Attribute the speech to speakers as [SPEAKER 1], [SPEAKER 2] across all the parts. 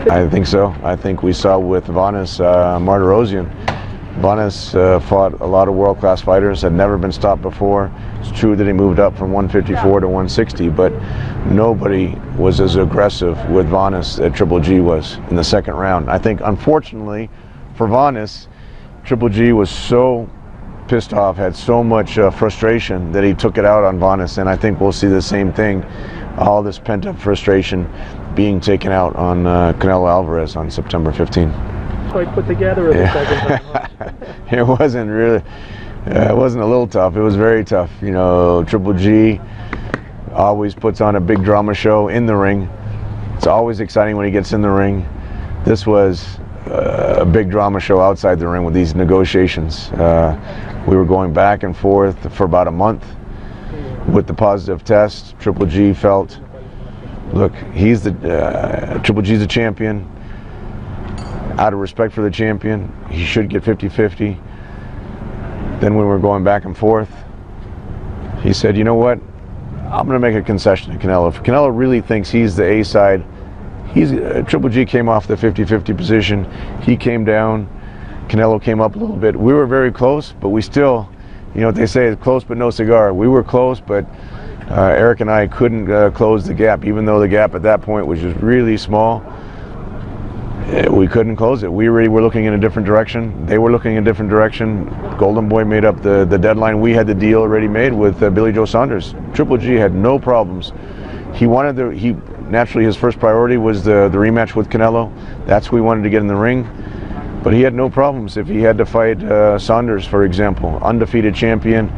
[SPEAKER 1] I think so. I think we saw with Vanes Martirosyan. Vanes fought a lot of world-class fighters, had never been stopped before. It's true that he moved up from 154 to 160, but nobody was as aggressive with Vanes as Triple G was in the second round. I think, unfortunately, for Vanes, Triple G was so pissed off, had so much frustration that he took it out on Vanes, and I think we'll see the same thing, all this pent-up frustration being taken out on Canelo Alvarez on September 15.
[SPEAKER 2] Quite put together the second time.
[SPEAKER 1] It wasn't really, it wasn't a little tough, it was very tough. You know, Triple G always puts on a big drama show in the ring. It's always exciting when he gets in the ring. This was a big drama show outside the ring with these negotiations. We were going back and forth for about a month with the positive test. Triple G felt, look, he's the Triple G's the champion. Out of respect for the champion, he should get 50-50. Then when we were going back and forth, he said, you know what, I'm going to make a concession to Canelo. If Canelo really thinks he's the A side, Triple G came off the 50-50 position. He came down. Canelo came up a little bit. We were very close, but we still, you know what they say, it's close but no cigar. We were close, but Eric and I couldn't close the gap, even though the gap at that point was just really small. We couldn't close it. We really were looking in a different direction. They were looking in a different direction. Golden Boy made up the deadline. We had the deal already made with Billy Joe Saunders. Triple G had no problems. He wanted naturally his first priority was the rematch with Canelo. That's who he wanted to get in the ring. But he had no problems if he had to fight Saunders, for example, undefeated champion,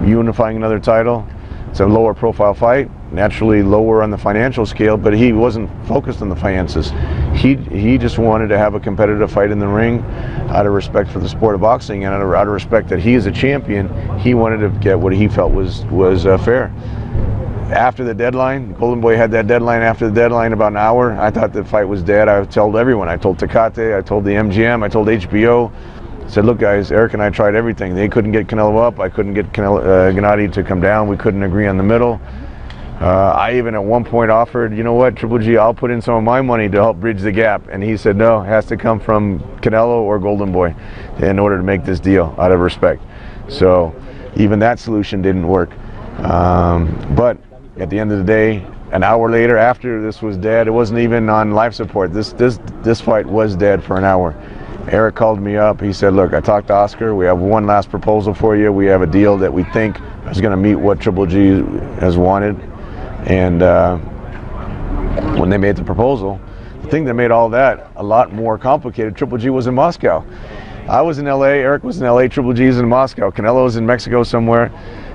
[SPEAKER 1] unifying another title. It's a lower profile fight, naturally lower on the financial scale, but he wasn't focused on the finances. He just wanted to have a competitive fight in the ring out of respect for the sport of boxing, and out of respect that he is a champion, he wanted to get what he felt was fair. After the deadline, Golden Boy had that deadline after the deadline about an hour. I thought the fight was dead. I told everyone. I told Tecate, I told the MGM, I told HBO. I said, look guys, Eric and I tried everything. They couldn't get Canelo up. I couldn't get Gennady to come down. We couldn't agree on the middle. I even at one point offered, you know what, Triple G, I'll put in some of my money to help bridge the gap. And he said, no, it has to come from Canelo or Golden Boy in order to make this deal out of respect. So even that solution didn't work. But at the end of the day, an hour later, after this was dead, it wasn't even on life support. This fight was dead for an hour. Eric called me up. He said, look, I talked to Oscar. We have one last proposal for you. We have a deal that we think is going to meet what Triple G has wanted. And when they made the proposal, the thing that made all that a lot more complicated, Triple G was in Moscow. I was in LA, Eric was in LA, Triple G is in Moscow, Canelo's in Mexico somewhere,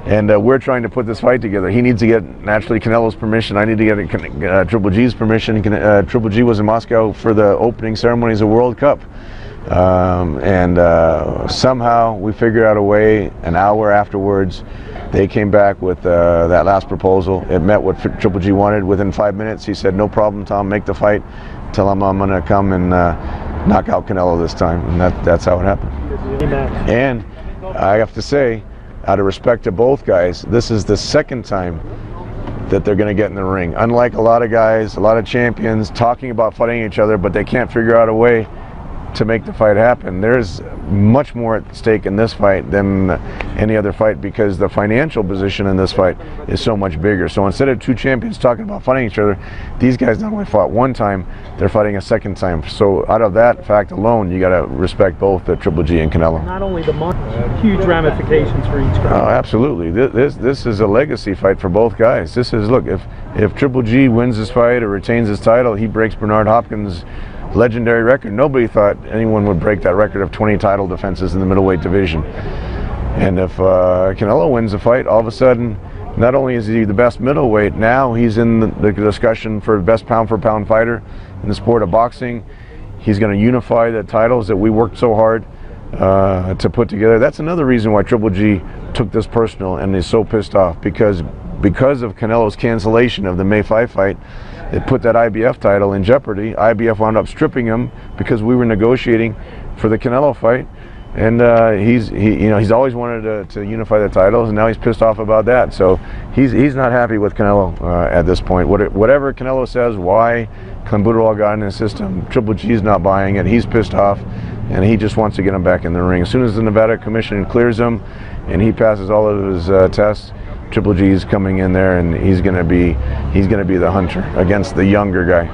[SPEAKER 1] and we're trying to put this fight together. He needs to get, naturally, Canelo's permission. I need to get Triple G's permission. Triple G was in Moscow for the opening ceremonies of World Cup. Somehow we figured out a way. An hour afterwards, they came back with that last proposal. It met what Triple G wanted. Within 5 minutes, he said, no problem, Tom, make the fight. Tell him I'm going to come and knock out Canelo this time. And that's how it happened. And I have to say, out of respect to both guys, this is the second time that they're going to get in the ring. Unlike a lot of guys, a lot of champions talking about fighting each other, but they can't figure out a way to make the fight happen. There's much more at stake in this fight than any other fight, because the financial position in this fight is so much bigger. So instead of two champions talking about fighting each other, these guys not only fought one time, they're fighting a second time. So out of that fact alone, you got to respect both Triple G and Canelo.
[SPEAKER 2] Not only the money, huge ramifications for each guy.
[SPEAKER 1] Oh, absolutely. This is a legacy fight for both guys. This is, look, if Triple G wins this fight or retains his title, he breaks Bernard Hopkins' legendary record. Nobody thought anyone would break that record of 20 title defenses in the middleweight division. And if Canelo wins the fight, all of a sudden, not only is he the best middleweight, now he's in the discussion for best pound-for-pound fighter in the sport of boxing. He's going to unify the titles that we worked so hard to put together. That's another reason why Triple G took this personal and is so pissed off, because of Canelo's cancellation of the May 5 fight, it put that IBF title in jeopardy. IBF wound up stripping him because we were negotiating for the Canelo fight, and he's always wanted to unify the titles, and now he's pissed off about that. So he's not happy with Canelo at this point. Whatever Canelo says, why Clenbuterol got in his system. Triple G's not buying it. He's pissed off, and he just wants to get him back in the ring. As soon as the Nevada Commission clears him, and he passes all of his tests, Triple G's coming in there, and he's going to be the hunter against the younger guy.